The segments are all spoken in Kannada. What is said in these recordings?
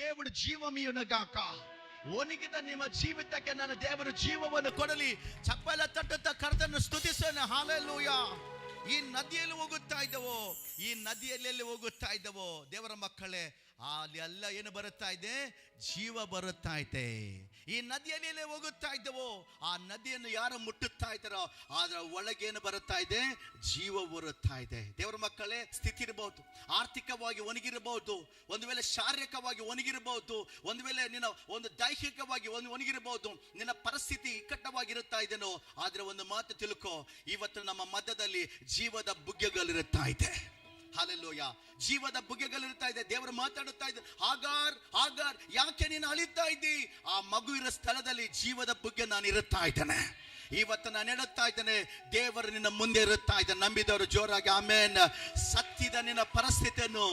దేవుడు జీవమీయునగాక. ಒಣಗಿದ ನಿಮ್ಮ ಜೀವಿತಕ್ಕೆ ನನ್ನ ದೇವರು ಜೀವವನ್ನು ಕೊಡಲಿ. ಚಪ್ಪಲ ತಟ್ಟುತ್ತಾ ಕರ್ತನನ್ನು ಸ್ತುತಿಸೋಣ. ಹಲ್ಲೆಲೂಯಾ. ಈ ನದಿಯಲ್ಲಿ ಹೋಗುತ್ತಾ ಇದ್ದವೋ, ಈ ನದಿಯಲ್ಲಿ ಹೋಗುತ್ತಾ ಇದ್ದವೋ ದೇವರ ಮಕ್ಕಳೇ, ಅಲ್ಲಿ ಎಲ್ಲ ಏನು ಬರುತ್ತಾ ಇದೆ? ಜೀವ ಬರುತ್ತಾ ಇದೆ. ಈ ನದಿಯಲ್ಲಿ ಹೋಗುತ್ತಾ ಇದ್ದವೋ, ಆ ನದಿಯನ್ನು ಯಾರು ಮುಟ್ಟುತ್ತಾ ಇದ್ದಾರೋ ಅದರ ಒಳಗೇನು ಬರುತ್ತಾ ಇದೆ? ಜೀವ ಬರುತ್ತಾ ಇದೆ. ದೇವರ ಮಕ್ಕಳೇ, ಸ್ಥಿತಿ ಇರಬಹುದು, ಆರ್ಥಿಕವಾಗಿ ಒಣಗಿರಬಹುದು, ಒಂದು ವೇಳೆ ಶಾರೀರಿಕವಾಗಿ ಒಣಗಿರಬಹುದು, ಒಂದು ವೇಳೆ ನಿನ್ನ ಒಂದು ದೈಹಿಕವಾಗಿ ಒಣಗಿರಬಹುದು, ನಿನ್ನ ಪರಿಸ್ಥಿತಿ ಇಕ್ಕಟ್ಟವಾಗಿರುತ್ತಾ ಇದೆನೋ, ಆದ್ರೆ ಒಂದು ಮಾತು ತಿಳ್ಕೋ, ಇವತ್ತು ನಮ್ಮ ಮಧ್ಯದಲ್ಲಿ ಜೀವದ ಬುಗ್ಗೆಗಳಿರುತ್ತಾ ಇದೆ. ಹಲ್ಲೆಲೂಯಾ. ಜೀವದ ಬುಗ್ಗೆಗಳಿರ್ತಾ ಇದೆ. ದೇವರು ಮಾತಾಡುತ್ತಾ ಇದೆ, ಹಾಗಾರ್ ಯಾಕೆ ನೀನು ಅಳಿತಾ ಇದ್ದಿ? ಆ ಮಗು ಇರೋ ಸ್ಥಳದಲ್ಲಿ ಜೀವದ ಬುಗ್ಗೆ ನಾನು ಇರುತ್ತಾ ಇದ್ದೇನೆ. ಇವತ್ತು ನಾನು ಹೇಳುತ್ತಾ ಇದ್ದೇನೆ, ದೇವರು ನಿನ್ನ ಮುಂದೆ ಇರುತ್ತಾ ಇದ್ದಾನೆ. ನಂಬಿದವರು ಜೋರಾಗಿ ಆಮೇನ್. ಸತ್ತಿದ ನಿನ್ನ ಪರಿಸ್ಥಿತಿಯನ್ನು,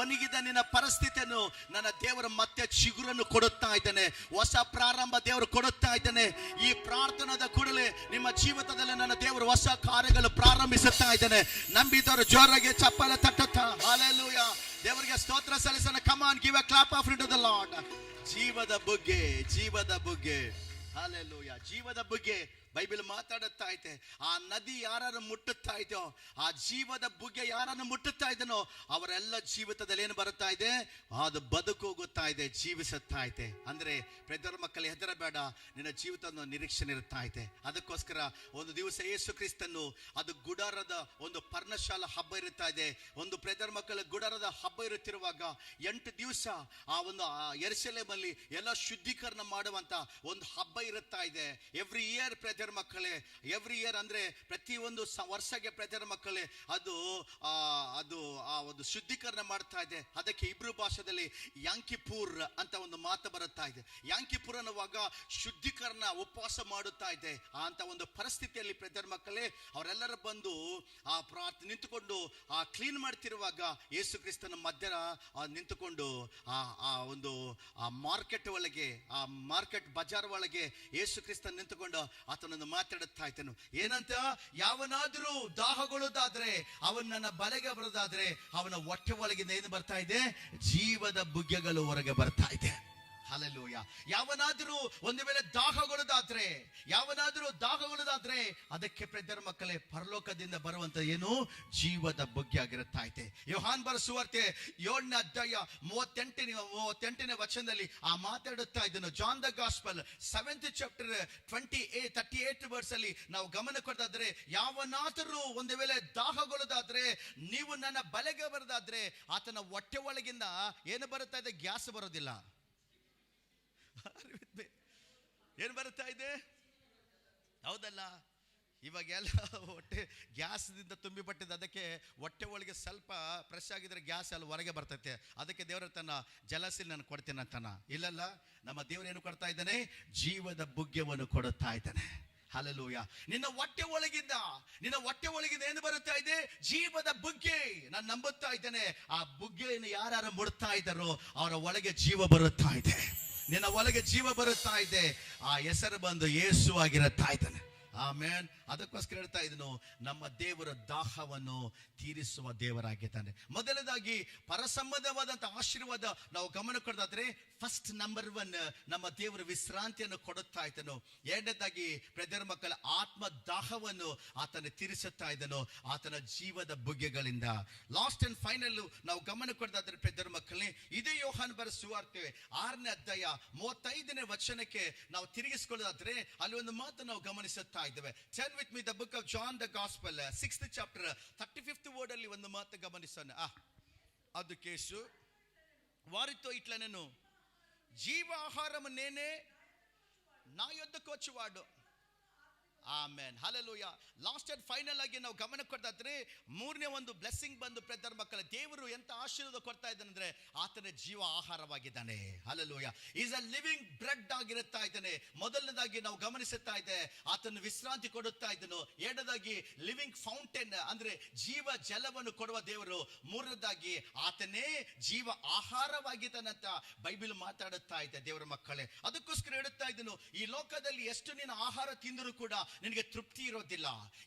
ಒಣಗಿದ ನಿನ್ನ ಪರಿಸ್ಥಿತಿಯನ್ನು ನನ್ನ ದೇವರು ಮತ್ತೆ ಚಿಗುರನ್ನು ಕೊಡುತ್ತಾ ಇದ್ದಾನೆ. ಹೊಸ ಪ್ರಾರಂಭ ದೇವರು ಕೊಡುತ್ತಾ ಇದ್ದಾನೆ. ಈ ಪ್ರಾರ್ಥನಾದ ಕೂಡಲೇ ನಿಮ್ಮ ಜೀವಿತದಲ್ಲಿ ನನ್ನ ದೇವರು ಹೊಸ ಕಾರ್ಯಗಳು ಪ್ರಾರಂಭಿಸುತ್ತಾ ಇದ್ದಾನೆ. ನಂಬಿದವರು ಜೋರಾಗಿ ಚಪ್ಪಾಳೆ ತಟ್ಟುತ್ತಾ ಹಲ್ಲೆಲೂಯಾ, ದೇವರಿಗೆ ಸ್ತೋತ್ರ ಸಲ್ಲಿಸೋಣ. Come on, give a clap of to the Lord. ಜೀವದ ಬುಗ್ಗೆ, ಜೀವದ ಬುಗ್ಗೆ. ಹಲ್ಲೆಲೂಯಾ. ಜೀವದ ಬುಗ್ಗೆ ಬೈಬಲ್ ಮಾತಾಡುತ್ತಾ ಐತೆ. ಆ ನದಿ ಯಾರನ್ನು ಮುಟ್ಟುತ್ತಾ ಇದೆಯೋ, ಆ ಜೀವದ ಬುಗ್ಗೆ ಯಾರನ್ನು ಮುಟ್ಟುತ್ತಾ ಇದನೋ ಅವರೆಲ್ಲ ಜೀವಿತದಲ್ಲಿ ಏನು ಬರುತ್ತಾ ಇದೆ? ಅದು ಬದುಕೋಗುತ್ತಾ ಇದೆ, ಜೀವಿಸುತ್ತಾ ಇದೆ. ಅಂದ್ರೆ ಪ್ರಿಯರ ಮಕ್ಕಳೇ, ಹೆದರಬೇಡ, ನಿನ್ನ ಜೀವಿತದ ನಿರೀಕ್ಷೆ ಇರುತ್ತಾ ಇದೆ. ಅದಕ್ಕೋಸ್ಕರ ಒಂದು ದಿವಸ ಯೇಸು ಕ್ರಿಸ್ತನು, ಅದು ಗುಡಾರದ ಒಂದು ಪರ್ಣಶಾಲ ಹಬ್ಬ ಇರುತ್ತಾ ಇದೆ. ಒಂದು ಪ್ರಿಯರ ಮಕ್ಕಳ ಗುಡಾರದ ಹಬ್ಬ ಇರುತ್ತಿರುವಾಗ 8 ದಿವಸ ಆ ಒಂದು ಯೆರೂಸಲೇಮಲ್ಲಿ ಎಲ್ಲ ಶುದ್ಧೀಕರಣ ಮಾಡುವಂತ ಒಂದು ಹಬ್ಬ ಇರುತ್ತಾ ಇದೆ. ಎವ್ರಿ ಇಯರ್ ಪ್ರಿಯರ ಮಕ್ಕಳೇ, ಎವ್ರಿ ಇಯರ್ ಅಂದ್ರೆ ಪ್ರತಿಯೊಂದು ವರ್ಷಕ್ಕೆ ಪ್ರಿಯರ ಮಕ್ಕಳೇ ಅದು ಆ ಒಂದು ಶುದ್ಧೀಕರಣ ಮಾಡ್ತಾ ಇದೆ. ಅದಕ್ಕೆ ಇಬ್ರು ಭಾಷೆಯಲ್ಲಿ ಯಾಂಕಿಪುರ್ ಅಂತ ಒಂದು ಮಾತು ಬರುತ್ತಾ ಇದೆ. ಯಾಂಕಿಪುರ್ ಅನ್ನುವಾಗ ಶುದ್ಧೀಕರಣ, ಉಪವಾಸ ಮಾಡುತ್ತಾ ಇದೆ. ಅಂತ ಒಂದು ಪರಿಸ್ಥಿತಿಯಲ್ಲಿ ಪ್ರಿಯರ ಮಕ್ಕಳೇ ಅವರೆಲ್ಲರೂ ಬಂದು ನಿಂತುಕೊಂಡು ಕ್ಲೀನ್ ಮಾಡ್ತಿರುವಾಗ ಯೇಸು ಕ್ರಿಸ್ತನ ಮಧ್ಯ ನಿಂತುಕೊಂಡು ಆ ಒಂದು ಮಾರ್ಕೆಟ್ ಒಳಗೆ, ಆ ಮಾರ್ಕೆಟ್ ಬಜಾರ್ ಒಳಗೆ ಯೇಸು ಕ್ರಿಸ್ತ ನಿಂತುಕೊಂಡು ಆತನನ್ನು ಮಾತಾಡುತ್ತಾ ಇದ್ದನು. ಏನಂತ? ಯಾವನಾದ್ರೂ ದಾಹಗೊಳ್ಳುವುದಾದ್ರೆ, ಅವನು ನನ್ನ ಬಲೆಗೆ ಬರೋದಾದ್ರೆ, ಅವನ ಹೊಟ್ಟೆ ಒಳಗಿಂದ ಏನು ಬರ್ತಾ ಇದೆ? ಜೀವದ ಬುಗ್ಗೆಗಳು ಹೊರಗೆ ಬರ್ತಾ ಇದೆ. ಹಲ್ಲೆಲೂಯಾ. ಯಾವನಾದ್ರೂ ಒಂದು ವೇಳೆ ದಾಹಗೊಳ್ಳುವುದಾದ್ರೆ ಅದಕ್ಕೆ ಪ್ರಿಯರ ಮಕ್ಕಳೇ ಪರಲೋಕದಿಂದ ಬರುವಂತ ಏನು? ಜೀವದ ಬುಗ್ಗೆ ಆಗಿರುತ್ತಾ ಇದೆ. ಯೋಹಾನ್ ಬರೆದ ಸುವಾರ್ತೆ 7ನೇ ಅಧ್ಯಾಯ 38ನೇ ವಚನದಲ್ಲಿ ಮಾತಾಡುತ್ತಾ ಇದ್ದನು. John the gospel 7th chapter 38 verse ಅಲ್ಲಿ ನಾವು ಗಮನ ಕೊಡೋದಾದ್ರೆ, ಯಾವನಾದರೂ ಒಂದು ವೇಳೆ ದಾಹಗೊಳ್ಳುವುದಾದ್ರೆ, ನೀವು ನನ್ನ ಬಲೆಗೆ ಬರೋದಾದ್ರೆ, ಆತನ ಹೊಟ್ಟೆ ಒಳಗಿಂದ ಏನು ಬರುತ್ತಾ ಇದೆ? ಗ್ಯಾಸ್ ಬರೋದಿಲ್ಲ. ಏನು ಬರುತ್ತಾ ಇದೆ? ಹೌದಲ್ಲ? ಇವಾಗೆಲ್ಲ ಹೊಟ್ಟೆ ಗ್ಯಾಸ್ದಿಂದ ತುಂಬಿಪಟ್ಟಿದೆ. ಅದಕ್ಕೆ ಹೊಟ್ಟೆ ಒಳಗೆ ಸ್ವಲ್ಪ ಫ್ರೆಶ್ ಆಗಿದ್ರೆ ಗ್ಯಾಸ್ ಅಲ್ಲಿ ಹೊರಗೆ ಬರ್ತೈತೆ. ಅದಕ್ಕೆ ದೇವರ ತನ್ನ ಜಲಸಿಲ್ ನಾನು ಕೊಡ್ತೇನೆ ಅಂತಾನ. ಇಲ್ಲಲ್ಲ, ನಮ್ಮ ದೇವರು ಏನು ಕೊಡ್ತಾ ಇದ್ದಾನೆ? ಜೀವದ ಬುಗ್ಗೆವನ್ನು ಕೊಡುತ್ತಾ ಇದ್ದಾನೆ. ಹಲ್ಲೆಲೂಯಾ. ನಿನ್ನ ಹೊಟ್ಟೆ ಒಳಗಿಂದ ಏನು ಬರುತ್ತಾ ಇದೆ? ಜೀವದ ಬುಗ್ಗೆ. ನಾನು ನಂಬುತ್ತಾ ಇದ್ದೇನೆ, ಆ ಬುಗ್ಗೆಯನ್ನು ಯಾರು ಮುಡ್ತಾ ಇದ್ದಾರೋ ಅವರ ಒಳಗೆ ಜೀವ ಬರುತ್ತಾ ಇದೆ. ನಿನ್ನ ಒಳಗೆ ಜೀವ ಬರುತ್ತಾ ಇದೆ. ಆ ಹೆಸರು ಬಂದು ಯೇಸು ಆಗಿರುತ್ತಾ ಇದ್ದಾನೆ. ಆಮೇನ್. ಅದಕ್ಕೋಸ್ಕರ ಹೇಳ್ತಾ ಇದನ್ನು, ನಮ್ಮ ದೇವರ ದಾಹವನ್ನು ತೀರಿಸುವ ದೇವರಾಗಿದ್ದಾನೆ. ಮೊದಲನೇದಾಗಿ ಪರಸಂಬಂಧವಾದಂತಹ ಆಶೀರ್ವಾದ ನಾವು ಗಮನ ಕೊಡೋದಾದ್ರೆ, ಫಸ್ಟ್ ನಂಬರ್ 1 ನಮ್ಮ ದೇವರ ವಿಶ್ರಾಂತಿಯನ್ನು ಕೊಡುತ್ತಾ ಇದ್ದನು. ಎರಡನೇದಾಗಿ ಪ್ರಿಯರ ಮಕ್ಕಳ ಆತ್ಮ ದಾಹವನ್ನು ಆತನ ತೀರಿಸುತ್ತಾ ಇದ್ದನು ಆತನ ಜೀವದ ಬುಗ್ಗೆಗಳಿಂದ. ಲಾಸ್ಟ್ ಅಂಡ್ ಫೈನಲ್ ನಾವು ಗಮನ ಕೊಡೋದಾದ್ರೆ ಪ್ರಿಯರ ಮಕ್ಕಳೇ, ಇದೇ ಯೋಹಾನ್ ಬರೆದ ಸುವಾರ್ತೆ 6ನೇ ಅಧ್ಯಾಯ 35ನೇ ವಚನಕ್ಕೆ ನಾವು ತಿರುಗಿಸಿಕೊಳ್ಳೋದಾದ್ರೆ ಅಲ್ಲಿ ಒಂದು ಮಾತು ನಾವು ಗಮನಿಸುತ್ತಾ ಇದ್ದೇವೆ. Turn with me the book of John the Gospel 6th chapter 35th word ಅಲ್ಲಿ ಒಂದು ಮಾತು ಗಮನಿಸೋಣ. ಅದು ಕೇಸು వారితో ఇట్లా నేను జీవ ఆహారము నేనే, నా యొద్దకు వచ్చువాడు. ಆಮೇನ್. ಹಲ್ಲೆಲೂಯಾ. ಲಾಸ್ಟ್ ಅಂಡ್ ಫೈನಲ್ ಆಗಿ ನಾವು ಗಮನ ಕೊಡ್ತಾದ್ರೆ, 3ನೇ ಒಂದು ಬ್ಲೆಸ್ಸಿಂಗ್ ಬಂದು ಪ್ರಿಯರ ಮಕ್ಕಳ ದೇವರು ಎಂತ ಆಶೀರ್ವಾದ ಕೊಡ್ತಾ ಇದ್ದಾನೆ ಅಂದ್ರೆ, ಆತನ ಜೀವ ಆಹಾರವಾಗಿದ್ದಾನೆ. Hallelujah. Is a living bread ಆಗಿರುತ್ತಾ ಇದ್ದಾನೆ. ಮೊದಲನೇದಾಗಿ ನಾವು ಗಮನಿಸುತ್ತಾ ಇದೆ, ಆತನ ವಿಶ್ರಾಂತಿ ಕೊಡುತ್ತಾ ಇದ್ದನು. ಎರಡನೇದಾಗಿ ಲಿವಿಂಗ್ ಫೌಂಟೇನ್ ಅಂದ್ರೆ ಜೀವ ಜಲವನ್ನು ಕೊಡುವ ದೇವರು. ಮೂರನೇದಾಗಿ ಆತನೇ ಜೀವ ಆಹಾರವಾಗಿದ್ದಾನಂತ ಬೈಬಲ್ ಮಾತಾಡುತ್ತಾ ಇದೆ ದೇವರ ಮಕ್ಕಳೇ. ಅದಕ್ಕೋಸ್ಕರ ಹೇಳುತ್ತಾ ಇದ್ದನು, ಈ ಲೋಕದಲ್ಲಿ ಎಷ್ಟು ನೀನು ಆಹಾರ ತಿಂದರೂ ಕೂಡ ನಿನಗೆ ತೃಪ್ತಿ ಇರೋದಿಲ್ಲ.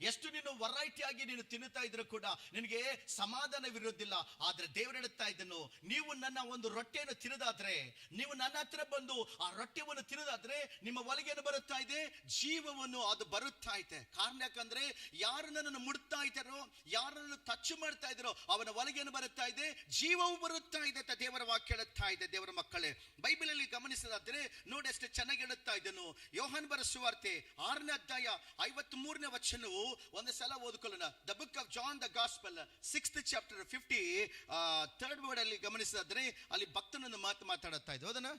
ಎಷ್ಟು ನೀನು ವೆರೈಟಿ ಆಗಿ ನೀನು ತಿನ್ನುತ್ತಾ ಇದ್ರು ಕೂಡ ನಿನಗೆ ಸಮಾಧಾನವಿರೋದಿಲ್ಲ. ಆದ್ರೆ ದೇವರು ಹೇಳುತ್ತಾ ಇದ್ದನು, ನೀವು ನನ್ನ ಒಂದು ರೊಟ್ಟಿಯನ್ನು ತಿನ್ನೋದಾದ್ರೆ, ನೀವು ನನ್ನ ಹತ್ರ ಬಂದು ಆ ರೊಟ್ಟಿಯನ್ನು ತಿನ್ನೋದಾದ್ರೆ ನಿಮ್ಮ ಒಳಗೇನು ಬರುತ್ತಾ ಇದೆ? ಜೀವವನ್ನು ಅದು ಬರುತ್ತಾ ಇದೆ. ಕಾರಣ ಯಾಕಂದ್ರೆ ಯಾರು ನನ್ನನ್ನು ಮುಡ್ತಾ ಇದ್ದಾರೋ, ಯಾರನ್ನು ಟಚ್ ಮಾಡ್ತಾ ಇದ್ದಾರೋ ಅವನ ಒಳಗೇನು ಬರುತ್ತಾ ಇದೆ? ಜೀವವು ಬರುತ್ತಾ ಇದೆ ಅಂತ ದೇವರ ವಾಕ್ಯ ಹೇಳುತ್ತಾ ಇದೆ. ದೇವರ ಮಕ್ಕಳೇ, ಬೈಬಲ್ ಅಲ್ಲಿ ಗಮನಿಸೋದಾದ್ರೆ ನೋಡಿ ಎಷ್ಟು ಚೆನ್ನಾಗಿ ಹೇಳುತ್ತಾ ಇದ್ದನು. ಯೋಹಾನ ಬರೆದ ಸುವಾರ್ತೆ 6ನೇ ಅಧ್ಯಾಯ 53ನೇ ವಚನವು ಒಂದು ಸಲ ಓದಿಕೊಳ್ಳೋಣ. The book of John the gospel 6th chapter 53rd word ಅಲ್ಲಿ ಗಮನಿಸಿದ್ರೆ ಅಲ್ಲಿ ಭಕ್ತನನ್ನು ಮಾತಾಡುತ್ತಾ ಇದ್ದು ಅದನ್ನ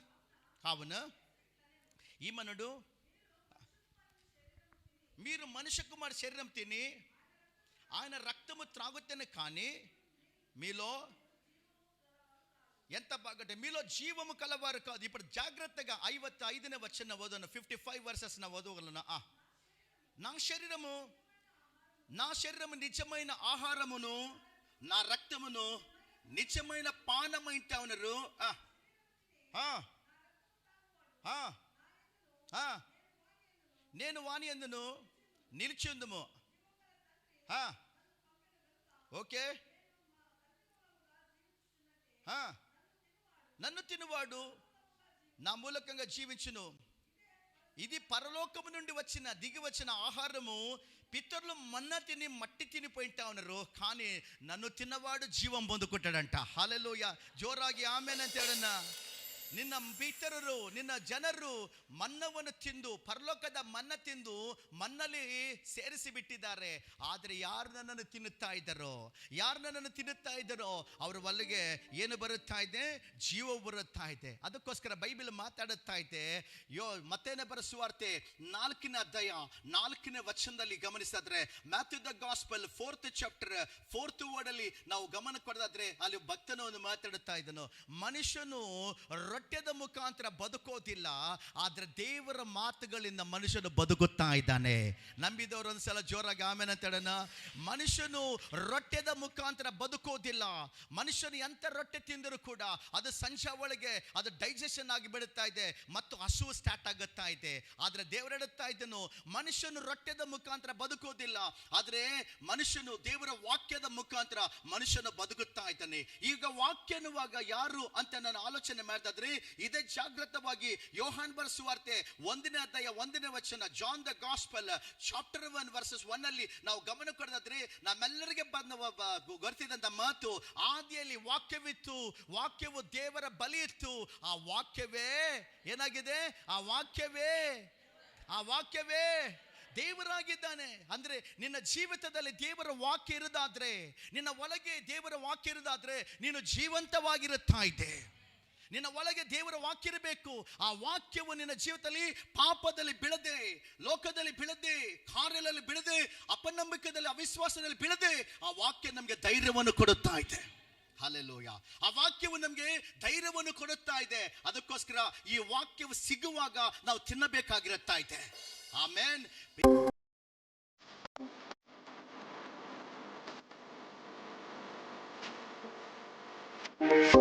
కావున ఈమనుడు మీరు మనుష్య కుమార్ శరీరం తిని ఆయన రక్తము త్రాగుతేనే కానీ మీలో ఎంత బాగంటే మీలో జీవము కలవారు కాదు. ఇప్పుడు జాగ్రత్తగా 55ನೇ వచన ఓదన 55 వర్సెస్ నా ఓదగలనా. నా శరీరము నిజమైన ఆహారమును నా రక్తమును నిజమైన పానమైంట ఉన్నారు. నేను వాని యందును నిలిచి ఉందుము. ఓకే, నన్ను తినువాడు నా మూలకంగా జీవించును. ఇది పరలోకము నుండి దిగి వచ్చిన ఆహారము. పితరులు మన్న తిని మట్టి తినిపోయింటా ఉన్నారు, కానీ నన్ను తిన్నవాడు జీవం పొందుకుంటాడంట. హల్లెలూయా, జోರಾಗಿ ಆಮೆನ್ ಅಂತ ಹೇಳೋಣ. ನಿನ್ನ ಪಿತರರು, ನಿನ್ನ ಜನರು ಮನ್ನವನ್ನು ತಿಂದು, ಪರಲೋಕದ ಮನ್ನ ತಿಂದು ಮನ್ನಲ್ಲಿ ಸೇರಿಸಿ ಬಿಟ್ಟಿದ್ದಾರೆ. ಆದರೆ ಯಾರು ನನ್ನನ್ನು ತಿನ್ನುತ್ತಾ ಇದ್ದಾರೋ ಅವರ ಒಳಗೆ ಏನು ಬರುತ್ತಾ ಇದೆ? ಜೀವ ಬರುತ್ತಾ ಇದೆ. ಅದಕ್ಕೋಸ್ಕರ ಬೈಬಲ್ ಮಾತಾಡುತ್ತಾ ಇದೆ. ಮತ್ತೇನೆ ಬರೆದ ಸುವಾರ್ತೆ 4ನೇ ಅಧ್ಯಾಯ 4ನೇ ವಚನದಲ್ಲಿ ಗಮನಿಸಿದ್ರೆ, Matthew the gospel 4th chapter 4th word ಅಲ್ಲಿ ನಾವು ಗಮನ ಕೊಡೋದಾದ್ರೆ ಅಲ್ಲಿ ಭಕ್ತನು ಒಂದು ಮಾತಾಡುತ್ತಾ ಇದ್ದನು. ಮನುಷ್ಯನು ರೊಟ್ಟೆದ ಮುಖಾಂತರ ಬದುಕೋದಿಲ್ಲ, ಆದ್ರೆ ದೇವರ ಮಾತುಗಳಿಂದ ಮನುಷ್ಯನು ಬದುಕುತ್ತಾ ಇದ್ದಾನೆ. ನಂಬಿದವರು ಒಂದ್ಸಲ ಜೋರಾಗಿ ಆಮೆನ್ ಅಂತ ಹೇಳೋಣ. ಮನುಷ್ಯನು ರೊಟ್ಟೆದ ಮುಖಾಂತರ ಬದುಕೋದಿಲ್ಲ. ಮನುಷ್ಯನು ಎಂತ ರೊಟ್ಟೆ ತಿಂದರೂ ಕೂಡ ಅದು ಸಂಜೆ ಒಳಗೆ ಅದು ಡೈಜೆಷನ್ ಆಗಿ ಬಿಡುತ್ತಾ ಇದೆ ಮತ್ತು ಹಸುವು ಸ್ಟಾರ್ಟ್ ಆಗುತ್ತಾ ಇದೆ. ಆದ್ರೆ ದೇವರು ಹೇಳುತ್ತಾ ಇದ್ದನು, ಮನುಷ್ಯನು ರೊಟ್ಟೆದ ಮುಖಾಂತರ ಬದುಕೋದಿಲ್ಲ, ಆದ್ರೆ ಮನುಷ್ಯನು ದೇವರ ವಾಕ್ಯದ ಮುಖಾಂತರ ಮನುಷ್ಯನು ಬದುಕುತ್ತಾ ಇದ್ದಾನೆ. ಈಗ ವಾಕ್ಯ ಅನ್ನುವಾಗ ಯಾರು ಅಂತ ನಾನು ಆಲೋಚನೆ ಮಾಡಿದ್ರೆ ಇದೇ ಜಾಗೃತವಾಗಿ ಯೋಹಾನ್ ಬರೆದ ಸುವಾರ್ತೆ 1ನೇ ಅಧ್ಯಾಯ 1ನೇ ವಚನ, John the gospel chapter 1 verses 1 ಅಲ್ಲಿ ನಾವು ಗಮನ ಕೊಡೋದಾದ್ರೆ ನಮ್ಮೆಲ್ಲರಿಗೆ ಗೊತ್ತಿದ್ದಂತ ಮಾತು, ಆದಿಯಲ್ಲಿ ವಾಕ್ಯವಿತ್ತು, ವಾಕ್ಯವು ದೇವರ ಬಳಿ ಇತ್ತು, ಆ ವಾಕ್ಯವೇ ಏನಾಗಿದೆ? ಆ ವಾಕ್ಯವೇ ದೇವರಾಗಿದ್ದಾನೆ. ಅಂದ್ರೆ ನಿನ್ನ ಜೀವಿತದಲ್ಲಿ ದೇವರ ವಾಕ್ಯ ಇರುವುದಾದ್ರೆ, ನಿನ್ನ ಒಳಗೆ ದೇವರ ವಾಕ್ಯ ಇರುವುದಾದ್ರೆ ನೀನು ಜೀವಂತವಾಗಿರುತ್ತಾ ಇದ್ದೆ. ನಿನ್ನ ಒಳಗೆ ದೇವರ ವಾಕ್ಯ ಇರಬೇಕು. ಆ ವಾಕ್ಯವು ನಿನ್ನ ಜೀವಿತದಲ್ಲಿ ಪಾಪದಲ್ಲಿ ಬೀಳದೆ, ಲೋಕದಲ್ಲಿ ಬೀಳದೆ, ಕಾರ್ಯದಲ್ಲಿ ಬೀಳದೆ, ಅಪನಂಬಿಕೆಯಲ್ಲಿ, ಅವಿಶ್ವಾಸದಲ್ಲಿ ಬೀಳದೆ ಆ ವಾಕ್ಯ ನಮಗೆ ಧೈರ್ಯವನ್ನು ಕೊಡುತ್ತಾ ಇದೆ. ಹಲ್ಲೆಲೂಯಾ, ಆ ವಾಕ್ಯವು ನಮಗೆ ಧೈರ್ಯವನ್ನು ಕೊಡುತ್ತಾ ಇದೆ. ಅದಕ್ಕೋಸ್ಕರ ಈ ವಾಕ್ಯವು ಸಿಗುವಾಗ ನಾವು ತಿನ್ನಬೇಕಾಗಿರುತ್ತಾ ಇದೆ. ಆಮೆನ್.